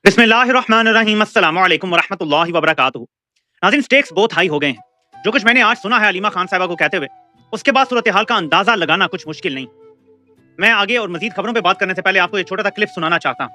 बिस्मिल्लाहिर्रहमानिर्रहीम अस्सलामु अलैकुम वरहमतुल्लाहि वबरकातुहू। नाज़रीन, स्टेक्स बहुत हाई हो गए हैं। जो कुछ मैंने आज सुना है हलीमा खान साहिबा को कहते हुए, उसके बाद सूरत हाल का अंदाजा लगाना कुछ मुश्किल नहीं। मैं आगे और मजीद खबरों पे बात करने से पहले आपको एक छोटा सा क्लिप सुनाना चाहता हूँ।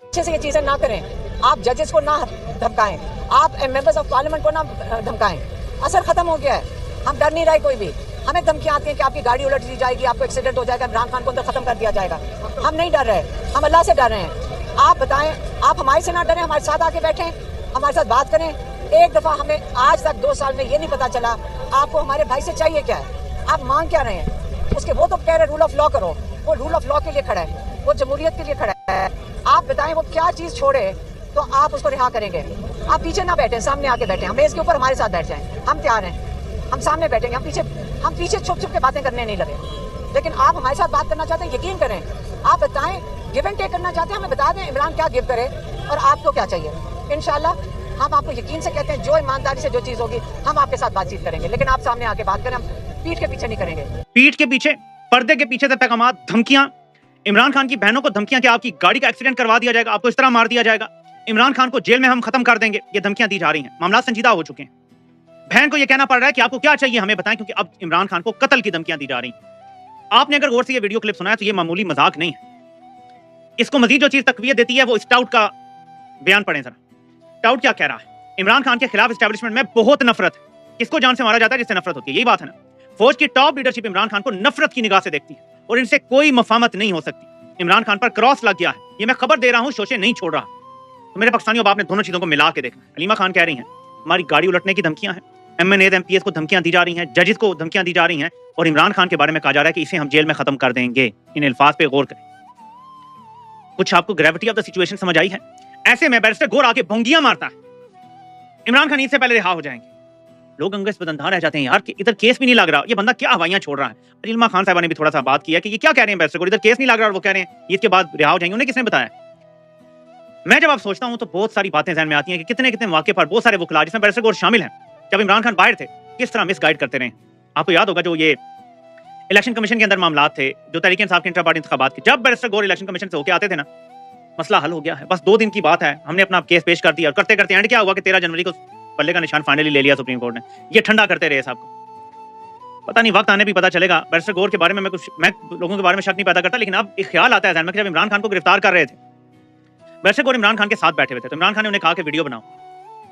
अच्छे से ये चीजें ना करें, आप जजेस को ना धमकाएं, आप मेंबर्स ऑफ पार्लियामेंट को ना धमकाएं। असर खत्म हो गया है, हम डर नहीं रहे कोई भी। हमें धमकियां आती हैं कि आपकी गाड़ी उलट दी जाएगी, आपको एक्सीडेंट हो जाएगा, इमरान खान को अंदर खत्म कर दिया जाएगा। हम नहीं डर रहे, हम अल्लाह से डर रहे हैं। आप बताएं, आप हमारे से ना डरें, हमारे साथ आके बैठें, हमारे साथ बात करें। एक दफा हमें आज तक 2 साल में ये नहीं पता चला आपको हमारे भाई से चाहिए क्या है, आप मांग क्या रहे हैं। उसके वो तो कह रहे रूल ऑफ लॉ करो, वो रूल ऑफ लॉ के लिए खड़ा है, वो जमहूरियत के लिए खड़ा है। आप बताएं वो क्या चीज छोड़े तो आप उसको रिहा करेंगे। आप पीछे ना बैठे, सामने आके बैठे, हमें इसके ऊपर हमारे साथ बैठ जाएं, हम तैयार हैं, हम सामने बैठेंगे। हम पीछे छुप छुप के बातें करने नहीं लगे। लेकिन आप हमारे साथ बात करना चाहते हैं, यकीन करें, आप बताएं, गिव एंड टेक करना चाहते हैं, हमें बता दें इमरान क्या गिव करे और आपको क्या चाहिए। इंशाल्लाह हम आपको यकीन से कहते हैं, जो ईमानदारी से जो चीज होगी हम आपके साथ बातचीत करेंगे। लेकिन आप सामने आके बात करें, हम पीठ के पीछे नहीं करेंगे। पीठ के पीछे, पर्दे के पीछे से पैगामात, धमकियां, इमरान खान की बहनों को धमकियां कि आपकी गाड़ी का एक्सीडेंट करवा दिया जाएगा, आपको इस तरह मार दिया जाएगा, इमरान खान को जेल में हम खत्म कर देंगे, ये धमकियां दी जा रही हैं। मामला संजीदा हो चुके हैं। बहन को यह कहना पड़ रहा है कि आपको क्या चाहिए हमें बताएं, क्योंकि अब इमरान खान को कत्ल की धमकियां दी जा रही हैं। आपने अगर गौर से ये वीडियो क्लिप सुना है तो ये मामूली मजाक नहीं है। इसको मजीद जो चीज तकवीयत देती है वो स्टाउट का बयान पढ़ें जरा। स्टाउट क्या कह रहा है? इमरान खान के खिलाफ एस्टेब्लिशमेंट में बहुत नफरत है। किसको जान से मारा जाता है? जिससे नफरत होती है, यही बात है ना। फौज की टॉप लीडरशिप इमरान खान को नफरत की निगाह से देखती है और इनसे कोई मफामत नहीं हो सकती। इमरान खान पर क्रॉस लग गया है, ये मैं खबर दे रहा हूँ, शोशे नहीं छोड़ रहा। तो मेरे पाकिस्तानियों, अब आपने दोनों चीजों को मिला के देखना। हलीमा खान कह रही हैं हमारी गाड़ी उलटने की धमकियां हैं, MNAs MPs को धमकियां दी जा रही हैं, जजेस को धमकियां दी जा रही हैं, और इमरान खान के बारे में कहा जा रहा है कि इसे हम जेल में खत्म कर देंगे। इन अल्फाज पे गौर करें। कुछ आपको ग्रेविटी ऑफ द सिचुएशन समझ आई है? ऐसे में बैरिस्टर गौर आके भोंगियां मारता है, इमरान खान ईद से पहले रिहा हो जाएंगे। लोग अंगेज बदंधा रह जाते हैं यार कि इधर केस भी नहीं लग रहा, ये बंदा क्या हवाइयां छोड़ रहा है। हलीमा खान साहबा ने भी थोड़ा सा बात किया कि ये क्या कह रहे हैं बैरिस्टर गौर, इधर केस नहीं लग रहा और वो कह रहे हैं ईद के बाद रिहा हो जाएंगे। उन्हें किसने बताया? मैं जब आप सोचता हूं तो बहुत सारी बातें ज़हन में आती हैं कि कितने कितने मौके पर बहुत सारे वकला, जिसमें बैरिस्टर गौर शामिल हैं, जब इमरान खान बाहर थे किस तरह मिसगाइड करते रहे। आपको याद होगा जो ये इलेक्शन कमीशन के अंदर मामला थे, जो तहरीक इंसाफ के इंटर पार्टी इंतखाबात के, जब बैरिस्टर गौर इलेक्शन कमीशन से होके आते थे ना, मसला हल हो गया है। बस 2 दिन की बात है, हमने अपना केस पेश कर दिया और करते करते एंड क्या हुआ कि 13 जनवरी को पल्ले का निशान फाइनली ले लिया सुप्रीम कोर्ट ने। ये ठंडा करते रहे साहब को। पता नहीं, वक्त आने भी पता चलेगा। बैरिस्टर गौर के बारे में मैं लोगों के बारे में शक नहीं पैदा करता, लेकिन अब एक ख्याल आता है ज़हन में कि जब इमरान खान को गिरफ्तार कर रहे थे, बैरिस्टर गौर इमरान खान के साथ बैठे हुए थे, तो इमरान खान ने उन्हें कहा कि वीडियो बनाओ।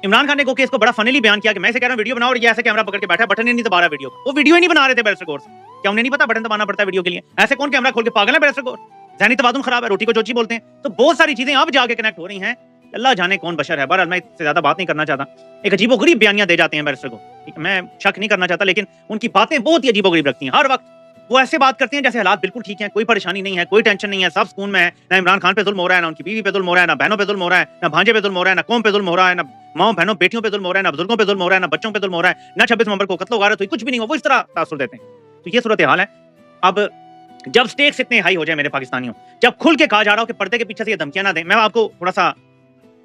इमरान खान ने को इसको बड़ा फनीली बयान किया कि मैं इसे कह रहा हूं वीडियो बनाओ और ये ऐसे कैमरा पकड़ के बैठा है, बटन ही नहीं दबा रहा वीडियो का। वो वीडियो ही नहीं बना रहे थे बैरिस्टर गौर से। क्या उन्हें नहीं पता बटन दबाना पड़ता है वीडियो के लिए? ऐसे कौन कैमरा खोल के पागल है बैरिस्टर गौर? ज़हनी तवाज़ुन खराब है, रोटी को चोची बोलते हैं। तो बहुत सारी चीजें अब जाके कनेक्ट हो रही हैं। अल्लाह जाने कौन बशर है। बहरहाल मैं इससे ज्यादा बात नहीं करना चाहता। एक अजीबोगरीब बयानियां दे जाते हैं बैरिस्टर को, मैं शक नहीं करना चाहता, लेकिन उनकी बातें बहुत ही अजीबोगरीब लगती हैं। हर वक्त वो ऐसे बात करते हैं जैसे हालात बिल्कुल ठीक हैं, कोई परेशानी नहीं है, कोई टेंशन नहीं है, सब सुकून में है। ना इमरान खान पे जुल्म हो रहा है, ना उनकी बीवी पे जुल्म हो रहा है, ना बहनों पे जुल्म हो रहा है, ना भांजे पे जुल्म हो रहा है, ना कौम पे जुल्म हो रहा है, ना माओ बहनों बेटियों पे जुल्म हो रहा है, ना बुजुर्गों पे जुल्म हो रहा है, ना बच्चों पे जुल्म हो रहा है, ना 26 नवंबर को कत्ल गारत हुई, कुछ भी नहीं हो। वो इस तरह तासुर देते हैं। तो ये सूरत हाल है। अब जब स्टेक्स इतने हाई हो जाए मेरे पाकिस्तानियों, जब खुल के कहा जा रहा हो कि पर्दे के पीछे से ये धमकियां ना दें, मैं आपको थोड़ा सा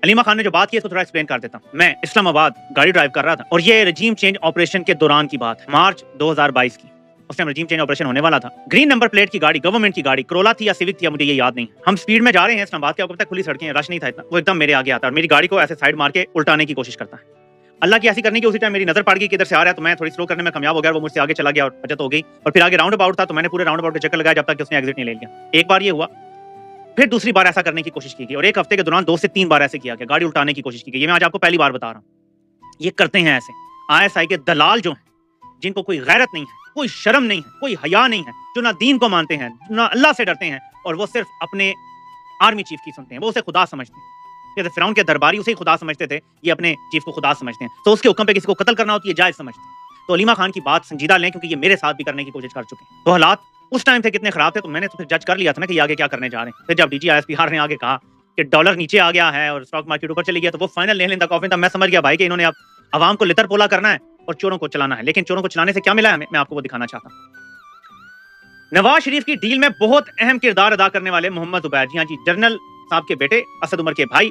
हलीमा खान ने जो बात की है उसको थोड़ा एक्सप्लेन कर देता हूं। मैं इस्लामाबाद गाड़ी ड्राइव कर रहा था और ये रजीम चेंज ऑपरेशन के दौरान की बात है, मार्च 2022 की। उस टाइम रजीम चेंज ऑपरेशन होने वाला था। ग्रीन नंबर प्लेट की गाड़ी, गवर्नमेंट की गाड़ी, क्रोला थी या सिविक थी, मुझे ये याद नहीं। हम स्पीड में जा रहे हैं इस्लामाबाद के, आपको पता है खुली सड़कें, रश नहीं था इतना। वो एकदम मेरे आगे आता है और मेरी गाड़ी को ऐसे साइड मार के उल्टाने की कोशिश करता है। अल्लाह की ऐसी करने की उसी टाइम मेरी नजर पड़ गई कि इधर से आ रहा है, तो मैं थोड़ी स्लो करने में कामयाब हो गया, वो मुझसे आगे चला गया और बचत हो गई। और फिर आगे राउंड अबाउट था, तो मैंने पूरे राउंड अबाउट के चक्कर लगाया जब तक कि उसने एग्जिट नहीं ले लिया। एक बार ये हुआ, फिर दूसरी बार ऐसा करने की कोशिश की गई और एक हफ्ते के दौरान 2 से 3 बार ऐसे किया गया, गाड़ी उल्टाने की कोशिश की गई। ये मैं आज आपको पहली बार बता रहा हूँ। ये करते हैं ऐसे ISI के दलाल जो हैं, जिनको कोई गैरत नहीं है, कोई शर्म नहीं है, कोई हया नहीं है, जो ना दीन को मानते हैं, ना अल्लाह से डरते हैं, और वो सिर्फ अपने आर्मी चीफ की सुनते हैं। वो उसे खुदा समझते हैं। जैसे फिरौन के दरबारी उसे ही खुदा समझते थे, ये अपने चीफ को खुदा समझते हैं। तो उसके हुक्म पे किसी को कत्ल करना होती है जायज समझते हैं। तो हलीमा खान की बात संजीदा लें, क्योंकि ये मेरे साथ भी करने की कोशिश कर चुके हैं। तो हालात उस टाइम थे कितने खराब थे, तो मैंने तो फिर जज कर लिया था ना कि ये आगे क्या करने जा रहे हैं। फिर जब DG ISPR ने आगे कहा कि डॉलर नीचे आ गया है और स्टॉक मार्केट ऊपर चली गया, तो वो final nail in the coffin था। मैं समझ गया भाई कि इन्होंने अब आवाम को लितर पोला करना है और चोरों को चलाना है। लेकिन चोरों को चलाने से क्या मिला है हमें, मैं आपको वो दिखाना चाहता हूँ। नवाज शरीफ की डील में बहुत अहम किरदार अदा करने वाले मोहम्मद उबैर, जी हाँ जी, जनरल साहब के बेटे, असद उमर के भाई,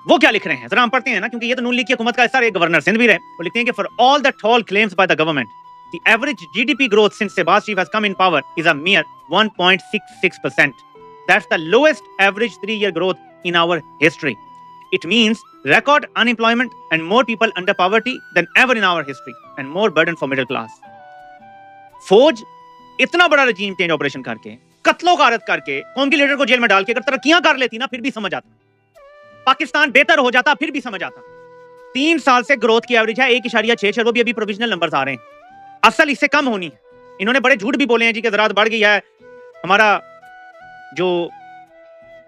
वो क्या लिख रहे हैं जरा हम पढ़ते हैं ना, क्योंकि ये तो नून लीग की हुकूमत का हिस्सा रहे, गवर्नर सिंध भी रहे। वो लिखते हैं कि for all the tall claims by the government, the average GDP growth since Shehbaz Sharif has come in power is a mere 1.66%. That's the lowest average 3-year growth in our history. It means record unemployment and more people under poverty than ever in our history and more burden for middle class. फौज इतना बड़ा रजीम change operation करके, कत्लो गारत करके, कौम के leader को jail में डाल के अगर तरक्कियां कर लेती ना, फिर भी समझ आता, पाकिस्तान बेहतर हो जाता, फिर भी समझ आता। 3 साल से ग्रोथ की एवरेज है 1.6 अरब, अभी प्रोविजनल नंबर्स आ रहे हैं, असल इससे कम होनी है। इन्होंने बड़े झूठ भी बोले हैं जी कि ज़राअत बढ़ गई है, हमारा जो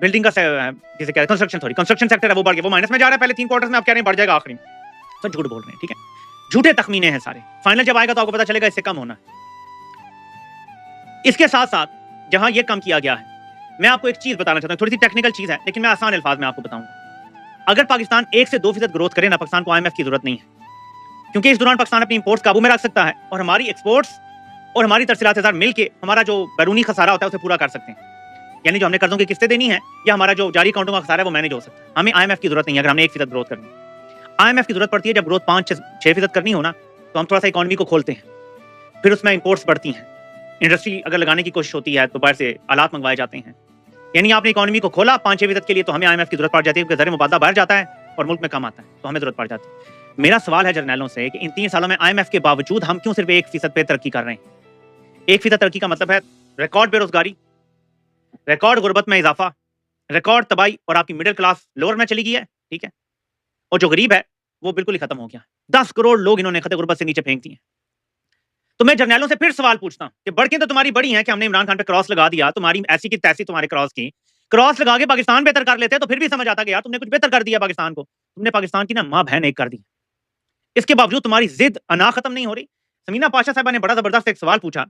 बिल्डिंग का जिसे कहते हैं कंस्ट्रक्शन सेक्टर है वो बढ़ गया, वो माइनस में जा रहा है पहले 3 क्वार्टर्स में, आप कह रहे हैं बढ़ जाएगा आखिरी में, तो झूठ बोल रहे हैं। ठीक है, झूठे तखमीने हैं सारे, फाइनल जब आएगा तो आपको पता चलेगा इससे कम होना है। इसके साथ साथ जहां ये कम किया गया है, मैं आपको एक चीज बताना चाहता हूं, थोड़ी सी टेक्निकल चीज है लेकिन मैं आसान अल्फाज में आपको बताऊंगा। अगर पाकिस्तान 1 से 2% ग्रोथ करे ना, पाकिस्तान को IMF की जरूरत नहीं है, क्योंकि इस दौरान पाकिस्तान अपनी इंपोर्ट्स काबू में रख सकता है और हमारी एक्सपोर्ट्स और हमारी तरसीलात हजार मिलकर हमारा जो बैरूनी खसारा होता है उसे पूरा कर सकते हैं। यानी जो हमने कर्जों की किस्तें देनी है या हमारा जो जारी अकाउंटों का खसारा है वो मैनेज हो सकता है। हमें IMF की जरूरत नहीं है अगर हमने 1% ग्रोथ करनी है। IMF की जरूरत पड़ती है जब ग्रोथ 5-6% करनी हो ना, तो हम थोड़ा सा इकोनॉमी को खोलते हैं, फिर उसमें इंपोर्ट्स बढ़ती हैं, इंडस्ट्री अगर लगाने की कोशिश होती है तो बाहर से आलात मंगवाए जाते हैं। यानी आपने इकोनॉमी को खोला 5-6% के लिए, तो हमें IMF की जरूरत पड़ जाती है, क्योंकि ज़र मुबादला बाहर जाता है और मुल्क में कम आता है, तो हमें जरूरत पड़ जाती है। मेरा सवाल है जर्नैलों से कि इन 3 सालों में IMF के बावजूद हम क्यों सिर्फ 1% पे तरक्की कर रहे हैं? 1% तरक्की का मतलब है रिकॉर्ड बेरोजगारी, रिकॉर्ड गुर्बत में इजाफा, रिकॉर्ड तबाही, और आपकी मिडिल क्लास लोअर में चली गई है। ठीक है, और जो गरीब है वो बिल्कुल ही खत्म हो गया। 10 करोड़ लोग इन्होंने खतरे गुर्बत से नीचे फेंक दिए। तो मैं जर्नैलों से फिर सवाल पूछता हूं कि बढ़के तो तुम्हारी बड़ी है कि हमने इमरान खान पे क्रॉस लगा दिया, तुम्हारी ऐसी की तैसी तुम्हारे क्रॉस लगा के पाकिस्तान बेहतर कर लेते तो फिर भी समझ आता कि यार तुमने कुछ बेहतर कर दिया पाकिस्तान को, तुमने पाकिस्तान की ना मां बहन एक कर दी। इसके बावजूद तुम्हारी जिद अना खत्म नहीं हो रही। समीना पाशा साहबा ने बड़ा जबरदस्त एक सवाल पूछा,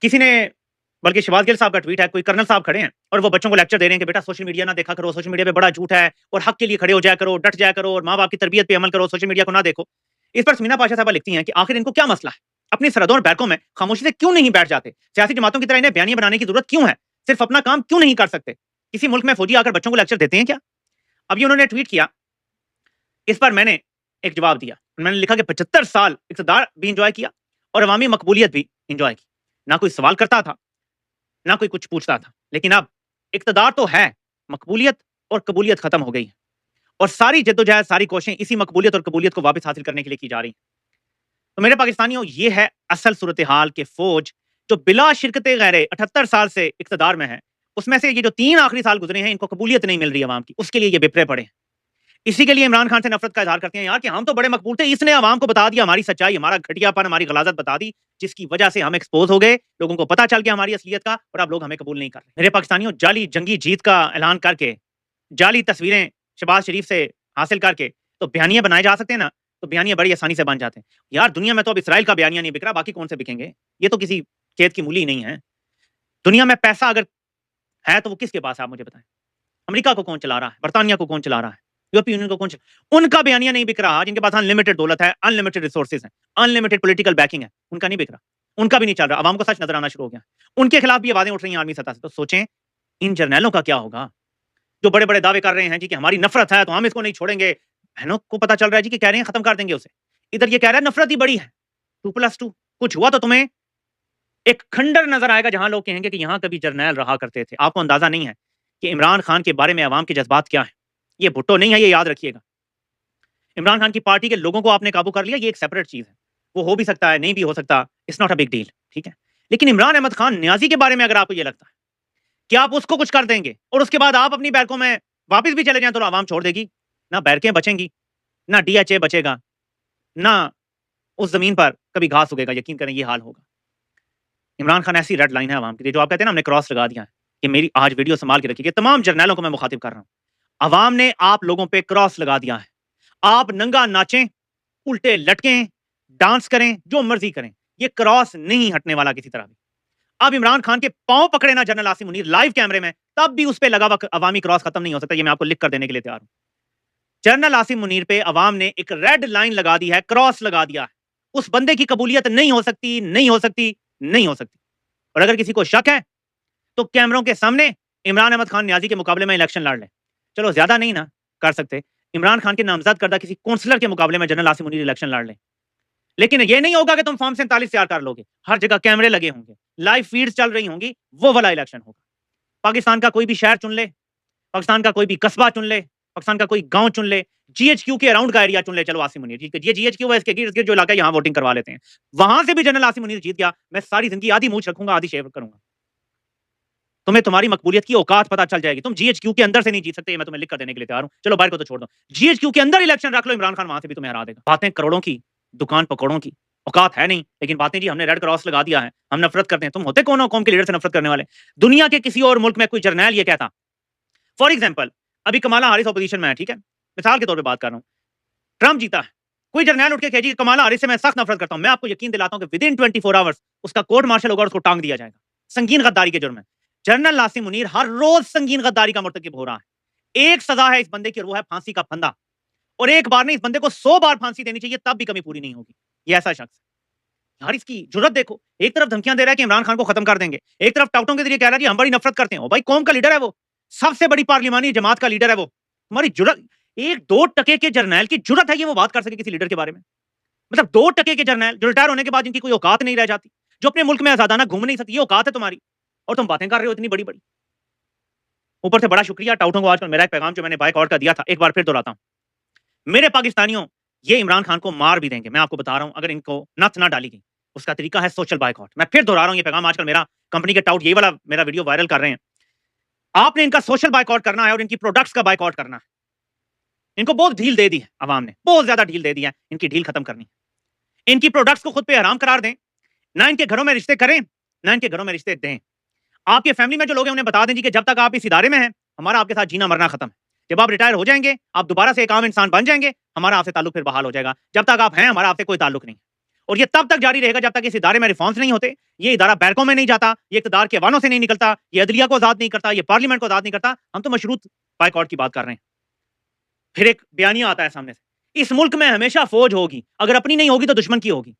किसी ने, बल्कि शहबाज गिल साहब का ट्वीट है, कोई कर्नल साहब खड़े हैं और वो बच्चों को लेक्चर दे रहे हैं कि बेटा सोशल मीडिया ना देखा करो, सोशल मीडिया पे बड़ा झूठ है और हक के लिए खड़े हो जाया करो, डट जाया करो और माँ बाप की तरबियत पे अमल करो, सोशल मीडिया को ना देखो। इस पर समीना पाशा साहबा लिखती हैं कि आखिर इनको क्या मसला है, अपनी सरहदों और बैरकों में खामोशी से क्यों नहीं बैठ जाते, सियासी जमातों की तरह इन्हें बयानियां बनाने की जरूरत क्यों है, सिर्फ अपना काम क्यों नहीं कर सकते, किसी मुल्क में फौजी आकर बच्चों को लेक्चर देते हैं क्या? अब ये उन्होंने ट्वीट किया, इस पर मैंने एक जवाब दिया। मैंने लिखा कि 75 साल इक़्तिदार भी इंजॉय किया और अवामी मकबूलियत भी इंजॉय की, ना कोई सवाल करता था ना कोई कुछ पूछता था, लेकिन अब इक़्तिदार तो है, मकबूलियत और कबूलियत खत्म हो गई है और सारी जद्दोजहद, सारी कोशिशें इसी मकबूलियत और कबूलियत को वापस हासिल करने के लिए की जा रही हैं। तो मेरे पाकिस्तानियों, ये है असल सूरत हाल के फौज जो बिला शिरकत गैरे 78 साल से इक़्तिदार में है, उसमें से ये जो 3 आखिरी साल गुजरे हैं इनको कबूलियत नहीं मिल रही आवाम की, उसके लिए ये बिपरे पड़े हैं। इसी के लिए इमरान खान से नफरत का इजहार करते हैं यार कि हम तो बड़े मकबूल थे, इसने आवाम को बता दिया हमारी सच्चाई, हमारा घटियापन, हमारी गलाजत बता दी, जिसकी वजह से हम एक्सपोज हो गए, लोगों को पता चल गया हमारी असलियत का और अब लोग हमें कबूल नहीं कर रहे। मेरे पाकिस्तानियों, जाली जंगी जीत का ऐलान करके, जाली तस्वीरें शहबाज शरीफ से हासिल करके तो बयानियां बनाए जा सकते हैं ना, तो बयानियां बड़ी आसानी से बन जाते हैं। यार दुनिया में तो अब इसराइल का बयानिया नहीं बिक रहा, बाकी कौन से बिकेंगे? ये तो किसी खेत की मूली नहीं है। दुनिया में पैसा अगर है तो वो किसके पास है, आप मुझे बताएं। अमेरिका को कौन चला रहा है, बर्तानिया को कौन चला रहा है, यूरोपीय यूनियन को कौन चला, उनका बयानिया नहीं बिक रहा, जिनके पास अनलिमिटेड दौलत है, अनलिमिटेड रिसोर्सेज है, अनलिमिटेड पॉलिटिकल बैकिंग है, उनका नहीं बिक रहा, उनका भी नहीं चल रहा, आवाम को सच नजर आना शुरू हो गया, उनके खिलाफ भी आवाजें उठ रही हैं आर्मी सतह से। तो सोचें इन जर्नैलों का क्या होगा जो बड़े बड़े दावे कर रहे हैं जी कि हमारी नफरत है तो हम इसको नहीं छोड़ेंगे। बहनों को पता चल रहा है जी कि कह रहे हैं खत्म कर देंगे उसे, इधर ये कह रहा है नफरत ही बड़ी है, 2+2 कुछ हुआ तो तुम्हें एक खंडर नजर आएगा जहां लोग कहेंगे कि यहां कभी जर्नैल रहा करते थे। आपको अंदाजा नहीं है कि इमरान खान के बारे में अवाम के जज्बात क्या है। ये भुट्टो नहीं है, ये याद रखिएगा। इमरान खान की पार्टी के लोगों को आपने काबू कर लिया, ये एक सेपरेट चीज है, वो हो भी सकता है, नहीं भी हो सकता, it's not a big deal, ठीक है। लेकिन इमरान अहमद खान न्याजी के बारे में अगर आपको ये लगता है कि आप उसको कुछ कर देंगे और उसके बाद आप अपनी बैरकों में वापस भी चले जाएं तो आवाम छोड़ देगी, ना बैरकें बचेंगी, ना DHA बचेगा, ना उस जमीन पर कभी घास उगेगा। यकीन करें ये हाल होगा। इमरान खान ऐसी रेड लाइन है आवाम के लिए, जो आप कहते हैं ना हमने क्रॉस लगा दिया है। कि मेरी आज वीडियो संभाल के रखिए, तमाम जर्नैलों को मैं मुखातिब कर रहा हूं, अवाम ने आप लोगों पे क्रॉस लगा दिया है। आप नंगा नाचें, उल्टे लटकें, डांस करें, जो मर्जी करें, ये क्रॉस नहीं हटने वाला किसी तरह भी। अब इमरान खान के पांव पकड़े ना जनरल आसिम मुनीर लाइव कैमरे में, तब भी उस पे लगा हुआ अवामी क्रॉस खत्म नहीं हो सकता। ये मैं आपको लिख कर देने के लिए तैयार हूं। जनरल आसिम मुनीर पे अवाम ने एक रेड लाइन लगा दी है, क्रॉस लगा दिया है। उस बंदे की कबूलियत नहीं हो सकती, नहीं हो सकती, नहीं हो सकती। और अगर किसी को शक है तो कैमरों के सामने इमरान अहमद खान न्याजी के मुकाबले में इलेक्शन लड़ ले। चलो ज्यादा नहीं ना कर सकते, इमरान खान के नामजद करदा किसी काउंसलर के मुकाबले में जनरल आसिम मुनीर इलेक्शन लड़ ले। लेकिन ये नहीं होगा कि तुम फॉर्म 47 तैयार कर लोगे, हर जगह कैमरे लगे होंगे, लाइव फीड्स चल रही होंगी, वो वाला इलेक्शन होगा। पाकिस्तान का कोई भी शहर चुन ले, पाकिस्तान का कोई भी कस्बा चुन ले, पाकिस्तान का कोई गांव चुन ले, जीएचक्यू के अराउंड का एरिया चुन ले, चलो आसिम मुनीर जी, ये जीएचक्यू है, इसके गिर्द गिर्द जो इलाका है यहाँ वोटिंग करवा लेते हैं, वहां से भी जनरल आसिम मुनीर जीत गया, मैं सारी जिंदगी आधी मूछ रखूंगा, आधी शेव करूंगा। तुम्हें तुम्हारी मकबूलियत की औकात पता चल जाएगी। तुम जीएचक्यू के अंदर से नहीं जीत सकते, ये मैं तुम्हें लिख कर देने के लिए तैयार हूं। चलो बाहर को तो छोड़ दो, जीएचक्यू के अंदर इलेक्शन रख लो, इमरान खान वहां से भी तुम्हें हरा देगा। बातें करोड़ों की, दुकान पकौड़ों की, औकात है नहीं, लेकिन बातें जी हमने रेड क्रॉस लगा दिया है, हम नफरत करते हैं। तुम होते कौन हो कौम के लीडर से नफरत करने वाले? दुनिया के किसी और मुल्क में कोई जर्नैल ये कहता, फॉर एग्जाम्पल अभी कमाला हारिस ऑपोजिशन में है, ठीक है, मिसाल के तौर पर बात कर रहा हूँ, ट्रंप जीता है, कोई जर्नैल उठ के कहे जी कमाला हारिस से मैं सख्त नफरत करता हूं, मैं आपको यकीन दिलाता हूं कि विद इन 24 आवर्स उसका कोर्ट मार्शल होगा और उसको टांग दिया जाएगा संगीन गद्दारी के जुर्म में। जनरल आसिम मुनीर हर रोज संगीन गद्दारी का मुर्तकिब हो रहा है। एक सजा है इस बंदे की और वो है फांसी का फंदा, और एक बार नहीं, इस बंदे को 100 बार फांसी देनी चाहिए, तब भी कमी पूरी नहीं होगी। ये ऐसा शख्स यार, इसकी जुर्रत देखो, एक तरफ धमकियां दे रहा है कि इमरान खान को खत्म कर देंगे, एक तरफ टाउटों के जरिए कह रहा है कि हम बड़ी नफरत करते हैं। ओ भाई, कौम का लीडर है वो, सबसे बड़ी पार्लिमानी जमात का लीडर है वो, तुम्हारी जुर्रत, 1-2% के जर्नैल की जुर्रत है कि वो बात कर सके किसी लीडर के बारे में? मतलब 2% के जर्नैल जो रिटायर होने के बाद जिनकी कोई औकात नहीं रह जाती, जो अपने मुल्क में आजादाना घूम नहीं सकती, ये औकात है तुम्हारी, और तुम बातें कर रहे हो इतनी बड़ी बड़ी। ऊपर से बड़ा शुक्रिया टाउटों को, आजकल मेरा एक पैगाम जो मैंने बाइकआउट का दिया था, एक बार फिर दोहराता हूं, मेरे पाकिस्तानियों, ये इमरान खान को मार भी देंगे, मैं आपको बता रहा हूं, अगर इनको नथ ना डाली गई। उसका तरीका है सोशल बाइकआउट। मैं फिर दोहरा रहा हूं ये पैगाम, आजकल मेरा कंपनी के टाउट ये वाला मेरा वीडियो वायरल कर रहे हैं। आपने इनका सोशल बाइकआउट करना है और इनकी प्रोडक्ट्स का बाइकआउट करना है। इनको बहुत ढील दे दी है अवाम ने, बहुत ज्यादा ढील दे दी है, इनकी ढील खत्म करनी है। इनकी प्रोडक्ट्स को खुद पे हराम करार दें, ना इनके घरों में रिश्ते करें, ना इनके घरों में रिश्ते दें। आपके फैमिली में जो लोग हैं उन्हें बता दें जी कि जब तक आप इस इदारे में हैं, हमारा आपके साथ जीना मरना खत्म है। जब आप रिटायर हो जाएंगे, आप दोबारा से एक आम इंसान बन जाएंगे, हमारा आपसे ताल्लुक फिर बहाल हो जाएगा। जब तक आप हैं, हमारा आपसे कोई ताल्लुक नहीं। और ये तब तक जारी रहेगा जब तक इस इदारे में रिफॉर्म्स नहीं होते, ये इदारा बैरकों में नहीं जाता, ये इक़्तिदार के वानों से नहीं निकलता, ये अदलिया को आजाद नहीं करता, ये पार्लियामेंट को आजाद नहीं करता। हम तो मशरूत बाइकआउट की बात कर रहे हैं। फिर एक बयानिया आता है सामने से, इस मुल्क में हमेशा फौज होगी, अगर अपनी नहीं होगी तो दुश्मन की होगी।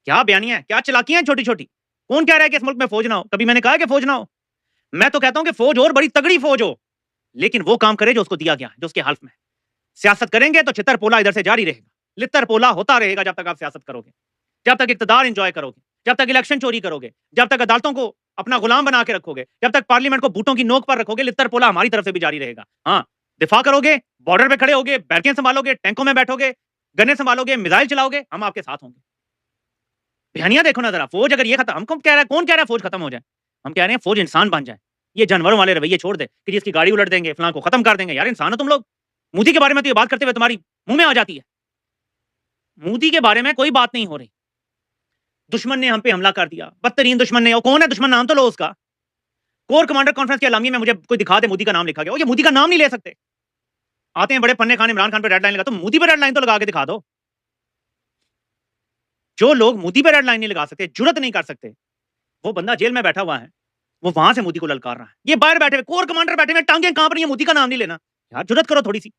क्या बयानिया है, क्या चलाकियां हैं छोटी छोटी। कौन कह रहा है कि इस मुल्क में फौज ना हो? कभी मैंने कहा कि फौज ना हो? मैं तो कहता हूं कि फौज और बड़ी तगड़ी फौज हो, लेकिन वो काम करे जो उसको दिया गया, जो उसके हल्फ में। सियासत करेंगे तो चित्तर पोला इधर से जारी रहेगा, लित्तर पोला होता रहेगा जब तक आप सियासत करोगे, जब तक इक़्तिदार एंजॉय करोगे, जब तक इलेक्शन चोरी करोगे, जब तक अदालतों को अपना गुलाम बना के रखोगे, जब तक पार्लियामेंट को बूटों की नोक पर रखोगे, लित्तर पोला हमारी तरफ से भी जारी रहेगा। हाँ, दिफा करोगे, बॉर्डर पे खड़े होगे, बैरकें संभालोगे, टैंकों में बैठोगे, गन्ने संभालोगे, मिसाइल चलाओगे, हम आपके साथ होंगे। बयानिया देखो ना जरा, फौज अगर ये खत्म, हम कौन कह रहा है फौज खत्म हो जाए? हम कह रहे हैं फौज इंसान बन जाए। ये जानवरों वाले रवैये छोड़ दे कि जिसकी गाड़ी उलट देंगे, फलां को खत्म कर देंगे। यार इंसान हो तुम लोग। मोदी के बारे में तो ये बात करते हुए तुम्हारी मुंह में आ जाती है। मोदी के बारे में कोई बात नहीं हो रही। दुश्मन ने हम पे हमला कर दिया, बदतरीन दुश्मन ने। और कौन है दुश्मन? नाम तो लो उसका। कोर कमांडर कॉन्फ्रेंस के अलामी में मुझे कोई दिखा दे मोदी का नाम लिखा गया। ये मोदी का नाम नहीं ले सकते। आते हैं बड़े पन्ने खान, इमरान खान पे रेड लाइन लगा, तो मोदी पे रेड लाइन तो लगा के दिखा दो। जो लोग मोदी पे रेड लाइन नहीं लगा सकते, जुर्रत नहीं कर सकते, वो बंदा जेल में बैठा हुआ है, वो वहां से मोदी को ललकार रहा है। ये बाहर बैठे हुए कोर कमांडर बैठे हुए, टांगे कांप रही है, मोदी का नाम नहीं लेना। यार जुर्रत करो थोड़ी सी,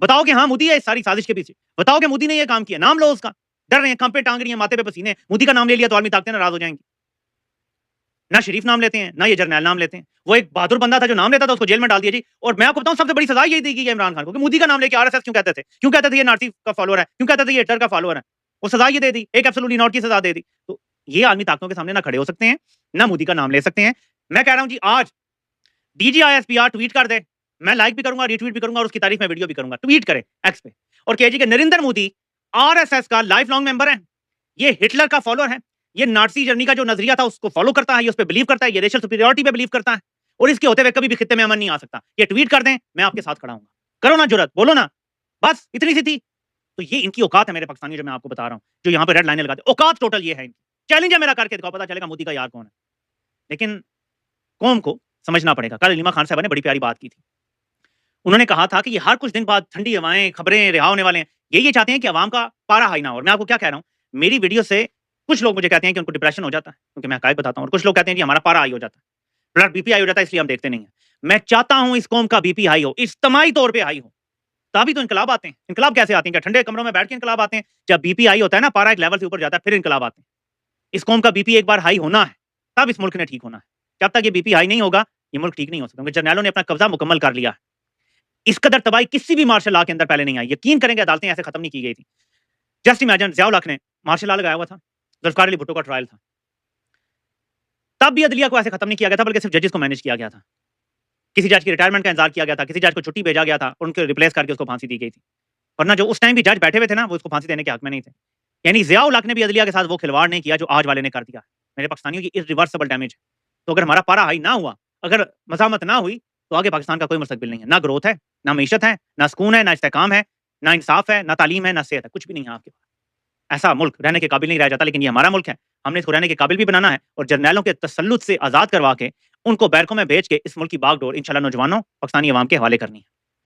बताओ कि हाँ मोदी है इस सारी साजिश के पीछे, बताओ कि मोदी ने ये काम किया, नाम लो उसका। डर रहे हैं, कंपे टांग रही है, माथे पे पसीने, मोदी का नाम ले लिया तो आदमी ताकते नाराज हो जाएंगे। ना शरीफ नाम लेते हैं, ना ये जर्नैल नाम लेते हैं। वो एक बहादुर बंदा था जो नाम लेता था, उसको जेल में डाल दिया जी। और मैं आपको बताऊं सबसे बड़ी सजा यही दी गई है इमरान खान को कि मोदी का नाम लेके आरएसएस क्यों कहते थे, क्यों कहते थे ये नाजी का फॉलोअर है, क्यों कहते थे ये हिटलर का फॉलोअर है। वो सजा ये दे दी, एक एब्सोल्युटली नॉट की सजा दे दी। तो ये आदमी ताकतों के सामने ना खड़े हो सकते हैं, ना मोदी का नाम ले सकते हैं। मैं कह रहा हूं जी, आज DGISPR ट्वीट कर दे, मैं लाइक भी करूंगा, रीट्वीट भी करूंगा, और उसकी तारीफ में वीडियो भी करूंगा। ट्वीट करे एक्स पे और कहे जी कि नरेंद्र मोदी आरएसएस का लाइफ लॉन्ग मेंबर है, ये हिटलर का फॉलोअर है, ये नाजी जर्नी का जो नजरिया था उसको फॉलो करता है, ये उस पर बिलीव करता है, ये रेशियल सुपीरियरिटी पे बिलीव करता है, और इसके होते हुए कभी भी खित्ते में अमन नहीं आ सकता। ये ट्वीट कर दें, मैं आपके साथ खड़ा हूंगा। करो ना जुर्रत, बोलो ना, बस इतनी सी थी। तो ये इनकी औकात है मेरे पाकिस्तानी, जो मैं आपको बता रहा हूं, जो यहाँ पे रेड लाइनें लगाते, औकात टोटल ये है इनकी। चैलेंज है मेरा, करके दिखाओ, पता चलेगा मोदी का यार कौन है। लेकिन कौम को समझना पड़ेगा। कल अलीमा खान साहब ने बड़ी प्यारी बात की थी। उन्होंने कहा था कि ये हर कुछ दिन बाद ठंडी हवाएं, खबरें रिहा होने वाले हैं, ये चाहते हैं कि आवाम का पारा हाई ना हो। और मैं आपको क्या कह रहा हूँ, मेरी वीडियो से कुछ लोग मुझे कहते हैं कि उनको डिप्रेशन हो जाता है क्योंकि मैं हकायत बताता हूँ, और कुछ लोग कहते हैं कि हमारा पारा हाई हो जाता है, ब्लड बीपी हाई हो जाता है, इसलिए हम देखते नहीं है। मैं चाहता हूं इस कौम का बीपी हाई हो, इज्तिमाई तौर पर हाई हो, तभी तो इनकलाब आते हैं। इनकलाब कैसे आते हैं? क्या ठंडे कमरों में बैठ के इनकलाब आते हैं? जब बीपी हाई होता है ना, पारा एक लेवल से ऊपर जाता है, फिर इनकलाब आते हैं। इस कौम का बीपी एक बार हाई होना है, तब इस मुल्क ने ठीक होना है। जब तक ये बीपी हाई नहीं होगा, ये मुल्क ठीक नहीं हो सकता, क्योंकि जर्नैलों ने अपना कब्जा मुकम्मल कर लिया है। इस कदर तबाही किसी भी मार्शल लॉ के अंदर पहले नहीं आई। यकीन करेंगे अदालतें ऐसे खत्म नहीं की गई थी। जस्ट इमेजिन, ज़ियाउल हक ने मार्शल लॉ लगाया हुआ था, जुल्फकार अली भुट्टो का ट्रायल था, तब भी अदलिया को ऐसे खत्म नहीं किया गया था, बल्कि सिर्फ जजेस को मैनेज किया गया था। किसी जज की रिटायरमेंट का इंतजार किया गया था, किसी जज को छुट्टी भेजा गया था और उनको रिप्लेस करके उसको फांसी दी गई थी। वरना जो उस टाइम भी जज बैठे हुए थे ना, वो उसको फांसी देने के हक में नहीं थे। यानी ज़िया-उल हक ने भी अदलिया के साथ वो खिलवाड़ नहीं किया जो आज वाले ने कर दिया। मेरे पाकिस्तानियों की इर्रिवर्सिबल डैमेज है। तो अगर हमारा पारा हाई ना हुआ, अगर मज़ामत ना हुई, तो आगे पाकिस्तान का कोई मुस्तकबिल नहीं है। ना ग्रोथ है, ना मईशत है, ना सुकून है, ना इस्तेहकाम है, ना इंसाफ है, ना तालीम है, ना सेहत है, कुछ भी नहीं है आपके पास। ऐसा मुल्क रहने के काबिल नहीं रह जाता, लेकिन ये हमारा मुल्क है। हमने इसको रहने के काबिल भी बनाना है और जर्नैलों के तसल्लुत से आज़ाद करवा के, उनको बैरकों में भेज के इस मुल्क की बागडोर इंशाल्लाह नौजवानों, पाकिस्तानी अवाम के हवाले करनी है।